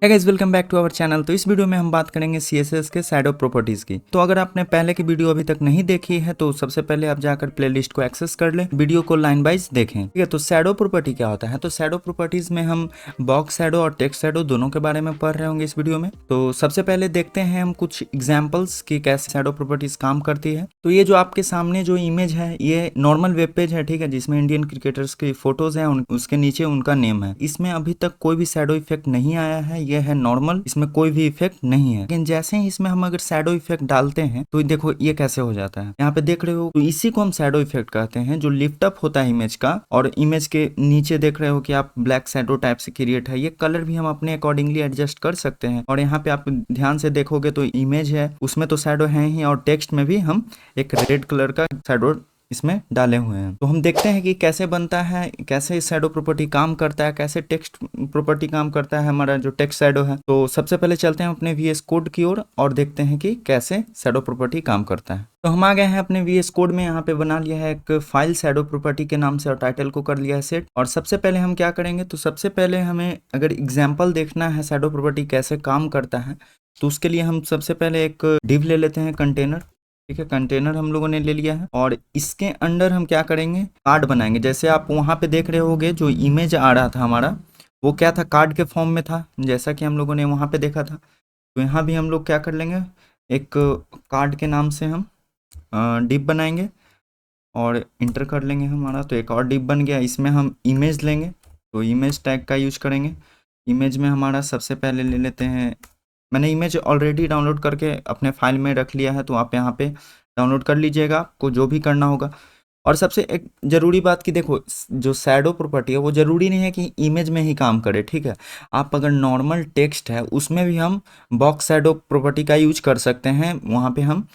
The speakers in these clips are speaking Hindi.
Hey guys, welcome back to our channel. तो इस वीडियो में हम बात करेंगे CSS के शैडो प्रॉपर्टीज की। तो अगर आपने पहले की वीडियो अभी तक नहीं देखी है तो सबसे पहले आप जाकर प्लेलिस्ट को एक्सेस कर लें, वीडियो को लाइन वाइज देखें। ठीक है, तो शैडो प्रॉपर्टी क्या होता है? तो शैडो प्रॉपर्टीज में हम बॉक्स शैडो और टेक्स्ट शैडो दोनों के बारे में पढ़ रहे होंगे इस वीडियो में। तो सबसे पहले देखते हैं हम कुछ एग्जाम्पल्स की कैसे शैडो प्रॉपर्टीज काम करती है। तो ये जो आपके सामने जो इमेज है ये नॉर्मल वेब पेज है, ठीक है, जिसमें इंडियन क्रिकेटर्स की फोटोज हैं, उसके नीचे उनका नेम है। इसमें अभी तक कोई भी शैडो इफेक्ट नहीं आया है, ये है नॉर्मल, इसमें कोई भी इफेक्ट नहीं है। लेकिन जैसे ही इसमें हम अगर शैडो इफेक्ट डालते हैं तो देखो ये कैसे हो जाता है। यहाँ पे देख रहे हो, तो इसी को हम शैडो इफेक्ट कहते हैं, जो लिफ्ट अप होता है इमेज का। और इमेज के नीचे देख रहे हो कि आप ब्लैक शैडो टाइप से क्रिएट है। ये कलर भी हम अपने अकॉर्डिंगली एडजस्ट कर सकते हैं। और यहाँ पे आप ध्यान से देखोगे तो इमेज है, उसमें तो शैडो है ही, और टेक्स्ट में भी हम एक रेड कलर का शैडो इसमें डाले हुए हैं। तो हम देखते हैं कि कैसे बनता है, कैसे शैडो प्रॉपर्टी काम करता है, कैसे टेक्स्ट प्रॉपर्टी काम करता है हमारा जो टेक्स्ट शैडो है। तो सबसे पहले चलते हैं अपने VS कोड की ओर और देखते हैं कि कैसे शैडो प्रॉपर्टी काम करता है। तो हम आ गए हैं अपने VS कोड में। यहाँ पे बना लिया है एक फाइल शैडो प्रॉपर्टी के नाम से और टाइटल को कर लिया है सेट। और सबसे पहले हम क्या करेंगे, तो सबसे पहले हमें अगर एग्जाम्पल देखना है शैडो प्रॉपर्टी कैसे काम करता है, तो उसके लिए हम सबसे पहले एक डिव ले लेते हैं, कंटेनर। ठीक है, कंटेनर हम लोगों ने ले लिया है और इसके अंदर हम क्या करेंगे, कार्ड बनाएंगे। जैसे आप वहाँ पे देख रहे होगे जो इमेज आ रहा था हमारा, वो क्या था, कार्ड के फॉर्म में था, जैसा कि हम लोगों ने वहाँ पे देखा था। तो यहाँ भी हम लोग क्या कर लेंगे, एक कार्ड के नाम से हम डिप बनाएंगे और इंटर कर लेंगे हमारा। तो एक और डिप बन गया। इसमें हम इमेज लेंगे, तो इमेज टैग का यूज करेंगे। इमेज में हमारा सबसे पहले ले लेते हैं, मैंने इमेज ऑलरेडी डाउनलोड करके अपने फाइल में रख लिया है, तो आप यहाँ पे डाउनलोड कर लीजिएगा, आपको जो भी करना होगा। और सबसे एक ज़रूरी बात कि देखो, जो शैडो प्रॉपर्टी है वो ज़रूरी नहीं है कि इमेज में ही काम करे। ठीक है, आप अगर नॉर्मल टेक्स्ट है उसमें भी हम बॉक्स शैडो प्रॉपर्टी का यूज कर सकते हैं। वहाँ पे हम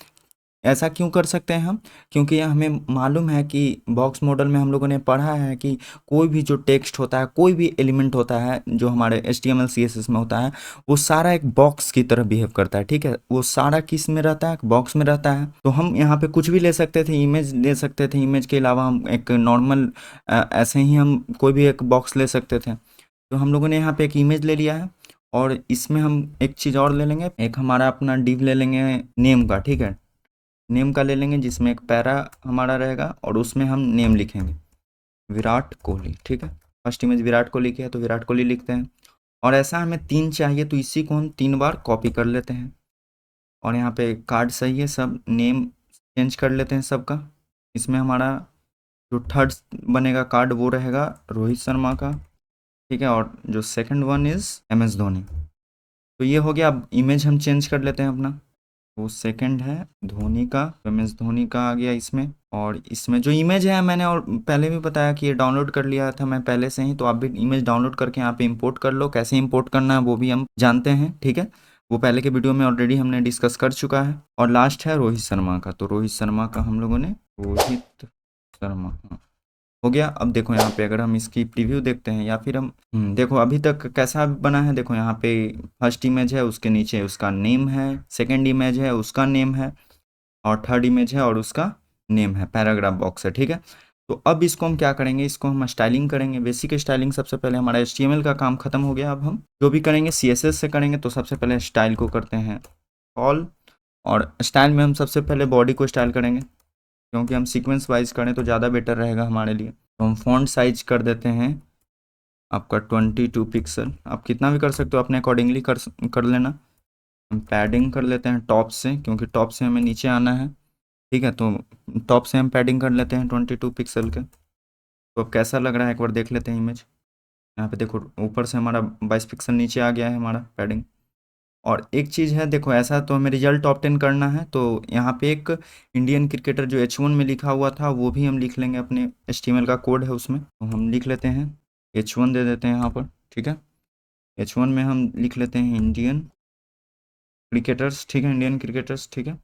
ऐसा क्यों कर सकते हैं हम, क्योंकि हमें मालूम है कि बॉक्स मॉडल में हम लोगों ने पढ़ा है कि कोई भी जो टेक्स्ट होता है, कोई भी एलिमेंट होता है जो हमारे HTML CSS में होता है, वो सारा एक बॉक्स की तरह बिहेव करता है। ठीक है, वो सारा किस में रहता है, बॉक्स में रहता है। तो हम यहाँ पे कुछ भी ले सकते थे, इमेज ले सकते थे, इमेज के अलावा हम एक नॉर्मल ऐसे ही हम कोई भी एक बॉक्स ले सकते थे। तो हम लोगों ने यहाँ पे एक इमेज ले लिया है और इसमें हम एक चीज़ और ले लेंगे, एक हमारा अपना डिव ले लेंगे नेम का। ठीक है, नेम का ले लेंगे, जिसमें एक पैरा हमारा रहेगा और उसमें हम नेम लिखेंगे विराट कोहली। ठीक है, फर्स्ट इमेज विराट कोहली की है तो विराट कोहली लिखते हैं। और ऐसा हमें 3 चाहिए, तो इसी को हम 3 बार कॉपी कर लेते हैं। और यहाँ पे कार्ड सही है, सब नेम चेंज कर लेते हैं सबका। इसमें हमारा जो थर्ड बनेगा कार्ड वो रहेगा रोहित शर्मा का। ठीक है, और जो second one is MS Dhoni. तो ये हो गया। अब इमेज हम चेंज कर लेते हैं अपना, वो सेकंड है धोनी का, MS धोनी का आ गया इसमें। और इसमें जो इमेज है, मैंने और पहले भी बताया कि ये डाउनलोड कर लिया था मैं पहले से ही, तो आप भी इमेज डाउनलोड करके यहाँ पे इंपोर्ट कर लो। कैसे इंपोर्ट करना है वो भी हम जानते हैं। ठीक है, वो पहले के वीडियो में ऑलरेडी हमने डिस्कस कर चुका है। और लास्ट है रोहित शर्मा का, तो रोहित शर्मा का हम लोगों ने रोहित शर्मा, हाँ, हो गया। अब देखो यहाँ पे अगर हम इसकी प्रीव्यू देखते हैं या फिर हम देखो अभी तक कैसा बना है। देखो यहाँ पे फर्स्ट इमेज है, उसके नीचे उसका नेम है, सेकंड इमेज है उसका नेम है, और थर्ड इमेज है और उसका नेम है, पैराग्राफ बॉक्स है। ठीक है, तो अब इसको हम क्या करेंगे, इसको हम स्टाइलिंग करेंगे, बेसिक स्टाइलिंग। सबसे पहले हमारा HTML का काम खत्म हो गया। अब हम जो भी करेंगे CSS से करेंगे। तो सबसे पहले स्टाइल को करते हैं ऑल, और स्टाइल में हम सबसे पहले बॉडी को स्टाइल करेंगे, क्योंकि हम सीक्वेंस वाइज करें तो ज़्यादा बेटर रहेगा हमारे लिए। तो हम फॉन्ट साइज कर देते हैं आपका 22 पिक्सल, आप कितना भी कर सकते हो अपने अकॉर्डिंगली कर लेना। हम पैडिंग कर लेते हैं टॉप से, क्योंकि टॉप से हमें नीचे आना है। ठीक है, तो टॉप से हम पैडिंग कर लेते हैं 22 पिक्सल के। तो अब कैसा लग रहा है एक बार देख लेते हैं इमेज। यहाँ पे देखो ऊपर से हमारा 22 पिक्सल नीचे आ गया है हमारा पैडिंग। और एक चीज़ है, देखो ऐसा तो हमें रिजल्ट ऑब्टेन करना है, तो यहाँ पे एक इंडियन क्रिकेटर जो H1 में लिखा हुआ था वो भी हम लिख लेंगे, अपने HTML का कोड है उसमें, तो हम लिख लेते हैं H1 दे देते हैं यहाँ पर। ठीक है, H1 में हम लिख लेते हैं इंडियन क्रिकेटर्स। ठीक है, इंडियन क्रिकेटर्स। ठीक है,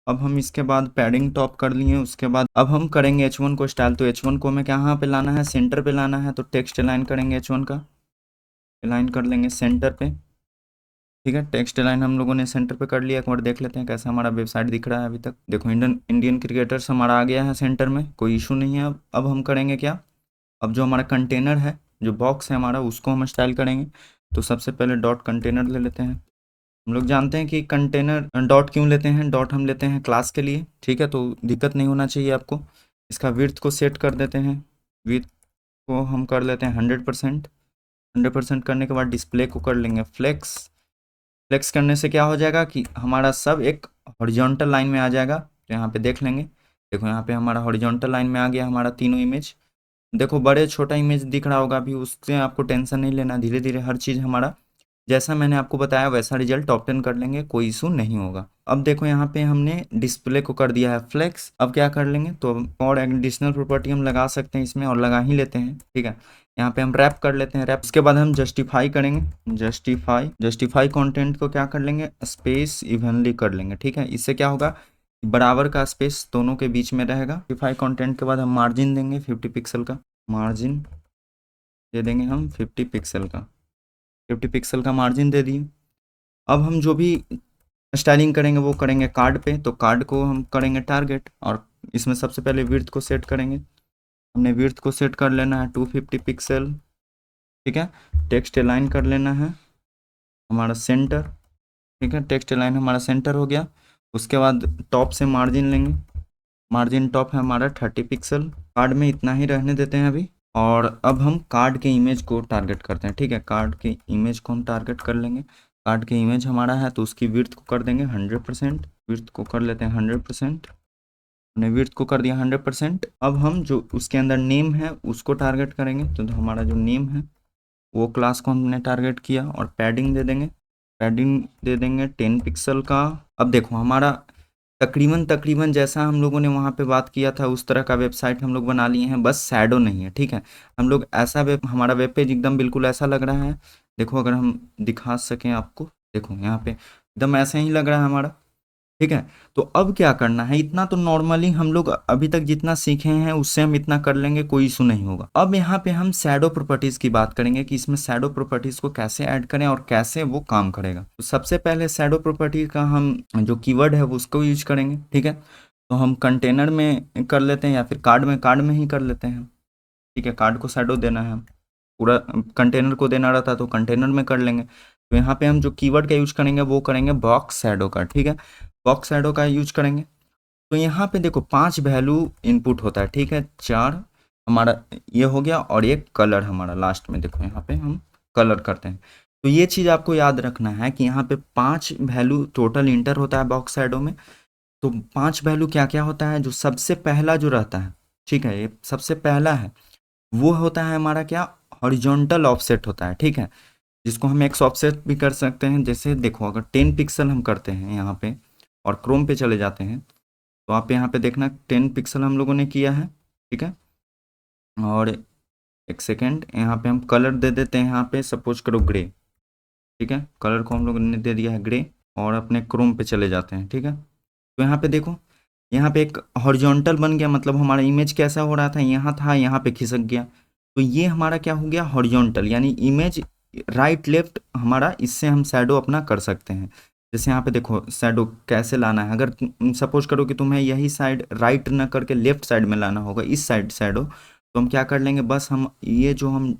अब हम इसके बाद पैडिंग टॉप कर लिए। उसके बाद अब हम करेंगे H1 को स्टाइल। तो H1 को हमें कहाँ पे लाना है, सेंटर पे लाना है। तो टेक्स्ट अलाइन करेंगे, H1 का अलाइन कर लेंगे सेंटर पे। ठीक है, टेक्स्ट लाइन हम लोगों ने सेंटर पे कर लिया। एक बार देख लेते हैं कैसा हमारा वेबसाइट दिख रहा है अभी तक। देखो इंडियन क्रिकेटर्स हमारा आ गया है सेंटर में, कोई इशू नहीं है। अब हम करेंगे क्या, अब जो हमारा कंटेनर है, जो बॉक्स है हमारा, उसको हम स्टाइल करेंगे। तो सबसे पहले डॉट कंटेनर ले लेते हैं। हम लोग जानते हैं कि कंटेनर डॉट क्यों लेते हैं, डॉट हम लेते हैं क्लास के लिए, ठीक है, तो दिक्कत नहीं होना चाहिए आपको। इसका विड्थ को सेट कर देते हैं, विड्थ को हम कर लेते हैं 100%। 100% करने के बाद डिस्प्ले को कर लेंगे फ्लेक्स। फ्लेक्स करने से क्या हो जाएगा कि हमारा सब एक हॉरिजॉन्टल लाइन में आ जाएगा। तो यहाँ पे देख लेंगे, देखो यहाँ पे हमारा हॉरिजॉन्टल लाइन में आ गया हमारा तीनों इमेज। देखो बड़े छोटा इमेज दिख रहा होगा अभी, उससे आपको टेंशन नहीं लेना, धीरे धीरे हर चीज़ हमारा जैसा मैंने आपको बताया वैसा रिजल्ट ऑब्टेन कर लेंगे, कोई इशू नहीं होगा। अब देखो यहाँ पे हमने डिस्प्ले को कर दिया है फ्लेक्स। अब क्या कर लेंगे, तो और एडिशनल प्रॉपर्टी हम लगा सकते हैं इसमें, और लगा ही लेते हैं, ठीक है। यहाँ पे हम रैप कर लेते हैं, रैप। उसके बाद हम जस्टिफाई करेंगे, जस्टिफाई कंटेंट को क्या कर लेंगे, स्पेस इवनली कर लेंगे, ठीक है। इससे क्या होगा, बराबर का स्पेस दोनों के बीच में रहेगा। जस्टिफाई कंटेंट के बाद हम मार्जिन देंगे 50 पिक्सल का, मार्जिन दे देंगे हम 50 पिक्सल का, 50 पिक्सल का मार्जिन दे दिए। अब हम जो भी स्टाइलिंग करेंगे वो करेंगे कार्ड पे, तो कार्ड को हम करेंगे टारगेट, और इसमें सबसे पहले विड्थ को सेट करेंगे। हमने विड्थ को सेट कर लेना है 250 पिक्सल, ठीक है। टेक्स्ट अलाइन कर लेना है हमारा सेंटर, ठीक है। टेक्स्ट अलाइन हमारा सेंटर हो गया। उसके बाद टॉप से मार्जिन लेंगे, मार्जिन टॉप है हमारा 30 पिक्सल। कार्ड में इतना ही रहने देते हैं अभी। और अब हम कार्ड के इमेज को टारगेट करते हैं, ठीक है। कार्ड के इमेज को हम टारगेट कर लेंगे। कार्ड के इमेज हमारा है तो उसकी विड्थ को कर देंगे 100%, विड्थ को कर लेते हैं 100%। हमने विड्थ को कर दिया 100%। अब हम जो उसके अंदर नेम है उसको टारगेट करेंगे, तो हमारा जो नेम है वो क्लास को हमने टारगेट किया, और पैडिंग दे देंगे, पैडिंग दे देंगे 10 पिक्सल का। अब देखो हमारा तकरीबन जैसा हम लोगों ने वहाँ पे बात किया था उस तरह का वेबसाइट हम लोग बना लिए हैं, बस शैडो नहीं है, ठीक है। हम लोग ऐसा हमारा वेब पेज एकदम बिल्कुल ऐसा लग रहा है। देखो अगर हम दिखा सकें आपको, देखो यहाँ पे एकदम ऐसा ही लग रहा है हमारा, ठीक है। तो अब क्या करना है, इतना तो नॉर्मली हम लोग अभी तक जितना सीखे हैं उससे हम इतना कर लेंगे, कोई इशू नहीं होगा। अब यहाँ पे हम शैडो प्रॉपर्टीज की बात करेंगे कि इसमें शैडो प्रॉपर्टीज को कैसे ऐड करें और कैसे वो काम करेगा। तो सबसे पहले शैडो प्रॉपर्टी का हम जो कीवर्ड है वो उसको यूज करेंगे, ठीक है। तो हम कंटेनर में कर लेते हैं या फिर कार्ड में ही कर लेते हैं, ठीक है। कार्ड को शैडो देना है, पूरा कंटेनर को देना रहता तो कंटेनर में कर लेंगे। तो यहाँ पे हम जो कीवर्ड का यूज करेंगे वो करेंगे बॉक्स शैडो का, ठीक है। बॉक्स शैडो का यूज करेंगे। तो यहाँ पे देखो 5 वैल्यू इनपुट होता है, ठीक है। 4 हमारा ये हो गया, और एक कलर हमारा लास्ट में, देखो यहाँ पे हम कलर करते हैं। तो ये चीज़ आपको याद रखना है कि यहाँ पे 5 वैल्यू टोटल इंटर होता है बॉक्स शैडो में। तो 5 वैल्यू क्या क्या होता है, जो सबसे पहला जो रहता है, ठीक है, ये सबसे पहला है वो होता है हमारा क्या, हॉरिजॉन्टल ऑफसेट होता है, ठीक है। जिसको हम एक्स ऑफसेट भी कर सकते हैं। जैसे देखो अगर 10 पिक्सल हम करते हैं यहाँ पे और क्रोम पे चले जाते हैं, तो आप यहाँ पे देखना 10 पिक्सल हम लोगों ने किया है, ठीक है। और एक सेकेंड, यहाँ पे हम कलर दे देते हैं, यहाँ पे सपोज करो ग्रे, ठीक है। कलर को हम लोगों ने दे दिया है ग्रे, और अपने क्रोम पे चले जाते हैं, ठीक है। तो यहाँ पे देखो, यहाँ पे एक हॉरिजॉन्टल बन गया, मतलब हमारा इमेज कैसा हो रहा था, यहाँ था, यहाँ पे खिसक गया। तो ये हमारा क्या हो गया, हॉरिजॉन्टल, यानी इमेज राइट लेफ्ट हमारा, इससे हम शैडो अपना कर सकते हैं। जैसे यहाँ पे देखो शैडो कैसे लाना है, अगर सपोज करो कि तुम्हें यही साइड राइट ना करके लेफ्ट साइड में लाना होगा, इस साइड शैडो, तो हम क्या कर लेंगे, बस हम ये जो हम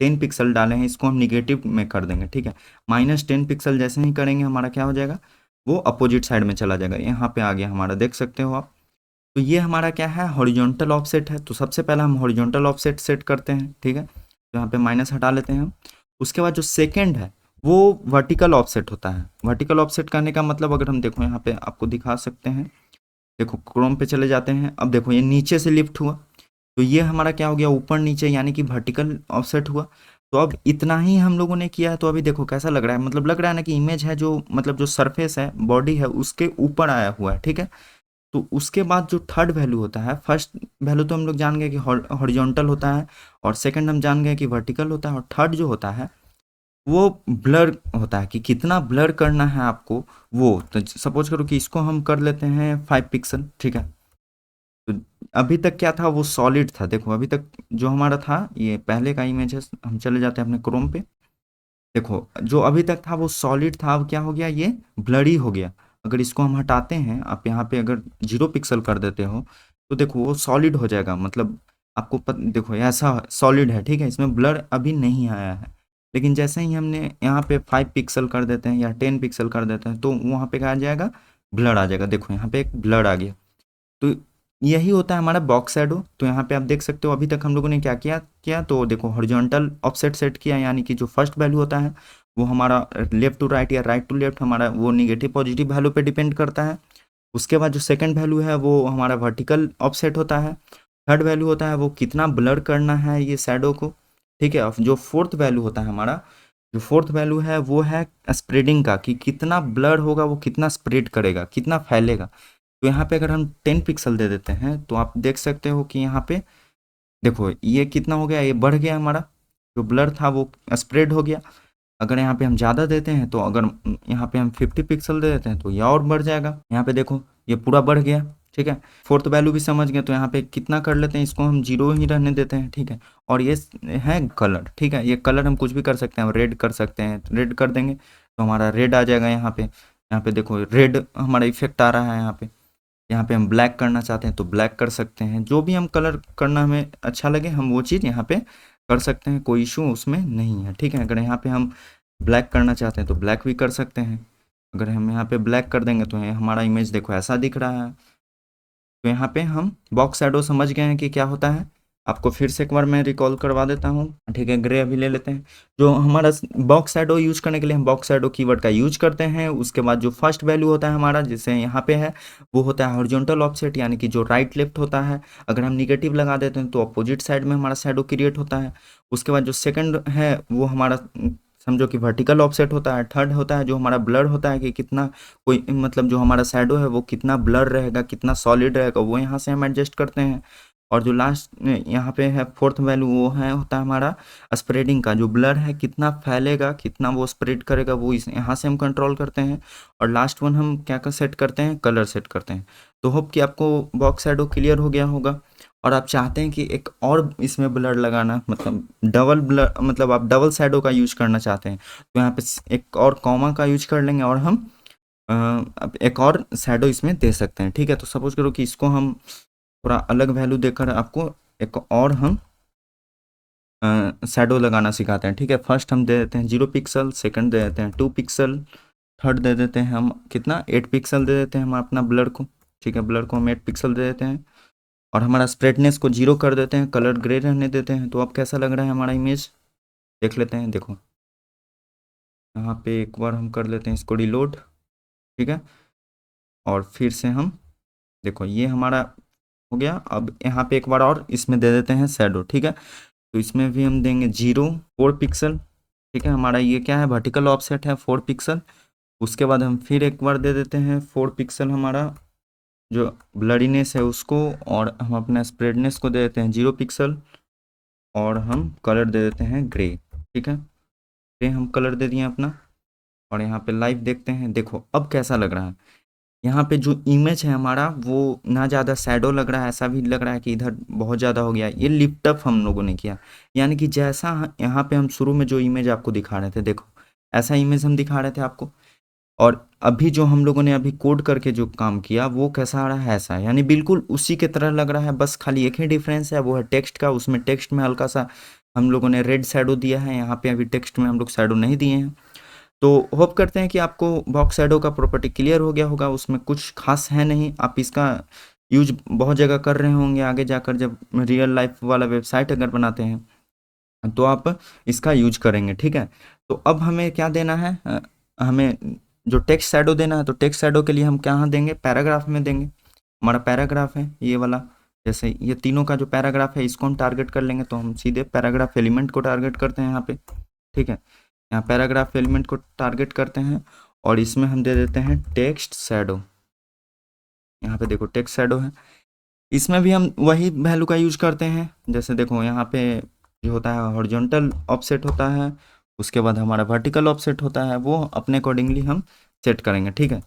10 पिक्सल डाले हैं इसको हम निगेटिव में कर देंगे, ठीक है। -10 पिक्सल जैसे ही करेंगे हमारा क्या हो जाएगा, वो अपोजिट साइड में चला जाएगा। यहाँ पे आ गया हमारा, देख सकते हो आप। तो ये हमारा क्या है, हॉरिजॉन्टल ऑफसेट है। तो सबसे पहला हम हॉरिजॉन्टल ऑफसेट सेट करते हैं, ठीक है। तो यहाँ पे माइनस हटा लेते हैं हम। उसके बाद जो सेकंड है वो वर्टिकल ऑफसेट होता है। वर्टिकल ऑफसेट करने का मतलब, अगर हम देखो यहाँ पे आपको दिखा सकते हैं, देखो क्रोम पे चले जाते हैं, अब देखो ये नीचे से लिफ्ट हुआ, तो ये हमारा क्या हो गया, ऊपर नीचे, यानी कि वर्टिकल ऑफसेट हुआ। तो अब इतना ही हम लोगों ने किया है, तो अभी देखो कैसा लग रहा है, मतलब लग रहा है ना कि इमेज है जो, मतलब जो सरफेस है, बॉडी है, उसके ऊपर आया हुआ है, ठीक है। तो उसके बाद जो थर्ड वैल्यू होता है, फर्स्ट वैल्यू तो हम लोग जान गए कि हॉरिजॉन्टल होता है, और सेकंड हम जान गए कि वर्टिकल होता है, और थर्ड जो होता है वो ब्लर होता है, कि कितना ब्लर करना है आपको वो। तो सपोज करो कि इसको हम कर लेते हैं 5 पिक्सल, ठीक है। तो अभी तक क्या था, वो सॉलिड था। देखो अभी तक जो हमारा था, ये पहले का इमेज है, हम चले जाते हैं अपने क्रोम पे। देखो जो अभी तक था वो सॉलिड था, अब क्या हो गया, ये ब्लरी हो गया। अगर इसको हम हटाते हैं, आप यहाँ पे अगर 0 पिक्सल कर देते हो, तो देखो वो सॉलिड हो जाएगा, मतलब आपको देखो ऐसा सॉलिड है, ठीक है। इसमें ब्लर अभी नहीं आया है। लेकिन जैसे ही हमने यहाँ पे 5 पिक्सल कर देते हैं या 10 पिक्सल कर देते हैं तो वहाँ पे क्या आ जाएगा, ब्लर आ जाएगा। देखो यहाँ पे एक ब्लर आ गया। तो यही होता है हमारा बॉक्स शैडो। तो यहाँ पे आप देख सकते हो अभी तक हम लोगों ने क्या किया किया तो देखो हॉरिजॉन्टल ऑफसेट सेट किया, यानी कि जो फर्स्ट वैल्यू होता है वो हमारा लेफ्ट टू राइट या राइट टू लेफ्ट हमारा वो निगेटिव पॉजिटिव वैल्यू पे डिपेंड करता है। उसके बाद जो सेकंड वैल्यू है वो हमारा वर्टिकल ऑफसेट होता है। थर्ड वैल्यू होता है वो कितना ब्लर करना है ये शैडो को, ठीक है। और जो फोर्थ वैल्यू होता है हमारा, जो फोर्थ वैल्यू है वो है स्प्रेडिंग का, कि कितना ब्लर होगा, वो कितना स्प्रेड करेगा, कितना फैलेगा। तो यहाँ पे अगर हम 10 पिक्सल दे देते हैं तो आप देख सकते हो कि यहाँ पे देखो ये कितना हो गया, ये बढ़ गया हमारा, जो ब्लर था वो स्प्रेड हो गया। अगर यहाँ पे हम ज़्यादा देते हैं तो अगर यहाँ पे हम 50 पिक्सल दे देते हैं तो ये और बढ़ जाएगा। यहाँ पे देखो ये पूरा बढ़ गया, ठीक है। फोर्थ वैल्यू भी समझ गए, तो यहाँ पे कितना कर लेते हैं, इसको हम 0 ही रहने देते हैं, ठीक है। और ये है कलर, ठीक है। ये कलर हम कुछ भी कर सकते हैं, हम रेड कर सकते हैं, रेड कर देंगे तो हमारा रेड आ जाएगा यहाँ पे। यहाँ पे देखो रेड हमारा इफेक्ट आ रहा है यहाँ पे। यहाँ पे हम ब्लैक करना चाहते हैं तो ब्लैक कर सकते हैं, जो भी हम कलर करना हमें अच्छा लगे हम वो चीज़ यहाँ पे कर सकते हैं, कोई इशू उसमें नहीं है, ठीक है। अगर यहाँ पे हम ब्लैक करना चाहते हैं तो ब्लैक भी कर सकते हैं। अगर हम यहाँ पे ब्लैक कर देंगे तो हमारा इमेज देखो ऐसा दिख रहा है। तो यहाँ पे हम बॉक्स शैडो समझ गए हैं कि क्या होता है। आपको फिर से एक बार मैं रिकॉल करवा देता हूँ, ठीक है। ग्रे अभी ले लेते हैं। जो हमारा बॉक्स शैडो यूज करने के लिए हम बॉक्स शैडो कीवर्ड का यूज करते हैं। उसके बाद जो फर्स्ट वैल्यू होता है हमारा, जैसे यहाँ पे है, वो होता है हॉरिजॉन्टल ऑफसेट, यानी कि जो राइट लेफ्ट होता है। अगर हम निगेटिव लगा देते हैं तो अपोजिट साइड में हमारा शैडो क्रिएट होता है। उसके बाद जो सेकंड है वो हमारा समझो कि वर्टिकल ऑफसेट होता है। थर्ड होता है जो हमारा ब्लर होता है, कि कितना कोई मतलब जो हमारा शैडो है वो कितना ब्लर रहेगा, कितना सॉलिड रहेगा, वो यहाँ से हम एडजस्ट करते हैं। और जो लास्ट यहाँ पे है फोर्थ वैल्यू, वो है होता है हमारा स्प्रेडिंग का, जो ब्लर है कितना फैलेगा, कितना वो स्प्रेड करेगा, वो इस यहाँ से हम कंट्रोल करते हैं। और लास्ट वन हम क्या कर सेट करते हैं, कलर सेट करते हैं। तो होप कि आपको बॉक्स शैडो क्लियर हो गया होगा। और आप चाहते हैं कि एक और इसमें ब्लर लगाना, मतलब डबल ब्लर, मतलब आप डबल शैडो का यूज करना चाहते हैं तो यहाँ पे एक और कॉमा का यूज कर लेंगे और हम अब एक और शैडो इसमें दे सकते हैं, ठीक है। तो सपोज करो कि इसको हम थोड़ा अलग वैल्यू देकर आपको एक और हम शैडो लगाना सिखाते हैं, ठीक है। फर्स्ट हम दे देते हैं 0 पिक्सल, सेकंड दे देते हैं 2 पिक्सल, थर्ड दे देते हैं हम कितना 8 पिक्सल दे देते हैं हम अपना ब्लर को, ठीक है। ब्लर को हम 8 पिक्सल दे देते हैं और हमारा स्प्रेडनेस को 0 कर देते हैं, कलर ग्रे रहने देते हैं। तो अब कैसा लग रहा है हमारा इमेज, देख लेते हैं। देखो यहाँ पे एक बार हम कर लेते हैं इसको रिलोड, ठीक है। और फिर से हम देखो ये हमारा हो गया। अब यहाँ पे एक बार और इसमें दे देते हैं शैडो, ठीक है। तो इसमें भी हम देंगे 4 पिक्सल, ठीक है। हमारा ये क्या है, वर्टिकल ऑफसेट है 4 पिक्सल। उसके बाद हम फिर एक बार दे देते हैं 4 पिक्सल हमारा जो ब्लरीनेस है उसको, और हम अपना स्प्रेडनेस को दे देते हैं 0 पिक्सल, और हम कलर दे देते हैं ग्रे, ठीक है। ग्रे हम कलर दे दिए अपना। और यहाँ पे लाइव देखते हैं, देखो अब कैसा लग रहा है। यहाँ पे जो इमेज है हमारा वो ना ज़्यादा शैडो लग रहा है, ऐसा भी लग रहा है कि इधर बहुत ज़्यादा हो गया। ये लिफ्ट अप हम लोगों ने किया, यानी कि जैसा यहाँ पे हम शुरू में जो इमेज आपको दिखा रहे थे, देखो ऐसा इमेज हम दिखा रहे थे आपको। और अभी जो हम लोगों ने अभी कोड करके जो काम किया वो कैसा आ रहा है, ऐसा, यानी बिल्कुल उसी के तरह लग रहा है। बस खाली एक ही डिफरेंस है, वो है टेक्स्ट का। उसमें टेक्स्ट में हल्का सा हम लोगों ने रेड शैडो दिया है, यहाँ पे अभी टेक्स्ट में हम लोग शैडो नहीं दिए हैं। तो होप करते हैं कि आपको बॉक्स शैडो का प्रॉपर्टी क्लियर हो गया होगा। उसमें कुछ खास है नहीं, आप इसका यूज बहुत जगह कर रहे होंगे आगे जाकर, जब रियल लाइफ वाला वेबसाइट अगर बनाते हैं तो आप इसका यूज करेंगे, ठीक है। तो अब हमें क्या देना है, हमें जो टेक्स्ट शैडो देना है, तो टेक्स्ट शैडो के लिए हम कहाँ देंगे, पैराग्राफ में देंगे। हमारा पैराग्राफ है ये वाला, जैसे ये तीनों का जो पैराग्राफ है इसको हम टारगेट कर लेंगे। तो हम सीधे पैराग्राफ एलिमेंट को टारगेट करते हैं यहाँ पे, ठीक है। यहाँ पैराग्राफ एलिमेंट को टारगेट करते हैं और इसमें हम दे देते हैं टेक्स्ट शैडो। यहाँ पे देखो टेक्स्ट शैडो है, इसमें भी हम वही वैल्यू का यूज करते हैं। जैसे देखो यहाँ पे जो होता है हॉरिजॉन्टल ऑफसेट होता है, उसके बाद हमारा वर्टिकल ऑफसेट होता है, वो अपने अकॉर्डिंगली हम सेट करेंगे, ठीक है।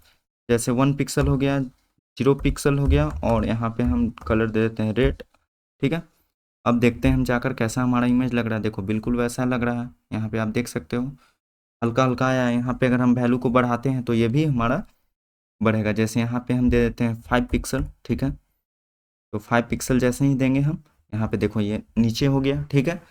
जैसे 1 पिक्सल हो गया, 0 पिक्सल हो गया, और यहाँ पे हम कलर दे देते हैं रेड, ठीक है। अब देखते हैं हम जाकर कैसा हमारा इमेज लग रहा है। देखो बिल्कुल वैसा लग रहा है, यहाँ पे आप देख सकते हो हल्का हल्का आया है। यहाँ पे अगर हम वैल्यू को बढ़ाते हैं तो ये भी हमारा बढ़ेगा। जैसे यहाँ पे हम दे देते हैं 5 पिक्सल, ठीक है। तो 5 पिक्सल जैसे ही देंगे हम, यहाँ पे देखो ये नीचे हो गया, ठीक है।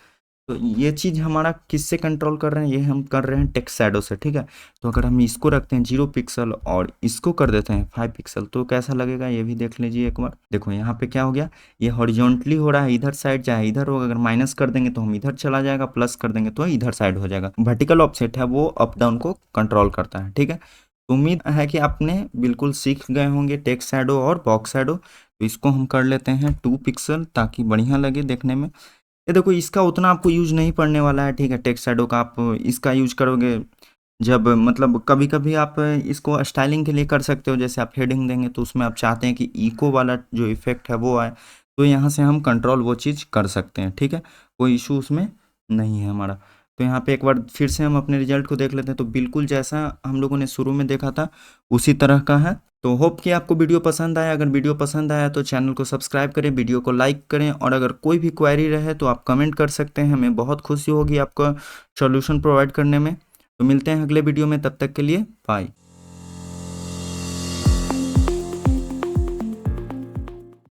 तो ये चीज़ हमारा किससे कंट्रोल कर रहे हैं, ये हम कर रहे हैं टेक्स्ट शैडो से, ठीक है। तो अगर हम इसको रखते हैं 0 पिक्सल और इसको कर देते हैं 5 पिक्सल तो कैसा लगेगा ये भी देख लीजिए एक बार। देखो यहाँ पे क्या हो गया, ये हॉरिजॉन्टली हो रहा है, इधर साइड चाहे इधर हो, अगर माइनस कर देंगे तो हम इधर चला जाएगा, प्लस कर देंगे तो इधर साइड हो जाएगा। वर्टिकल ऑफसेट है वो अप डाउन को कंट्रोल करता है, ठीक है। उम्मीद है कि आपने बिल्कुल सीख गए होंगे टेक्स्ट शैडो और बॉक्स शैडो। तो इसको हम कर लेते हैं 2 पिक्सल ताकि बढ़िया लगे देखने में। ये देखो इसका उतना आपको यूज नहीं पड़ने वाला है, ठीक है। टेक्स्ट शैडो का आप इसका यूज करोगे जब मतलब कभी कभी आप इसको स्टाइलिंग के लिए कर सकते हो, जैसे आप हेडिंग देंगे तो उसमें आप चाहते हैं कि इको वाला जो इफेक्ट है वो आए, तो यहाँ से हम कंट्रोल वो चीज़ कर सकते हैं, ठीक है। कोई इशू उसमें नहीं है हमारा। तो यहाँ पे एक बार फिर से हम अपने रिजल्ट को देख लेते हैं, तो बिल्कुल जैसा हम लोगों ने शुरू में देखा था उसी तरह का है। तो होप कि आपको वीडियो पसंद आया। अगर वीडियो पसंद आया तो चैनल को सब्सक्राइब करें, वीडियो को लाइक करें, और अगर कोई भी क्वेरी रहे तो आप कमेंट कर सकते हैं, हमें बहुत खुशी होगी आपका सॉल्यूशन प्रोवाइड करने में। तो मिलते हैं अगले वीडियो में, तब तक के लिए बाय।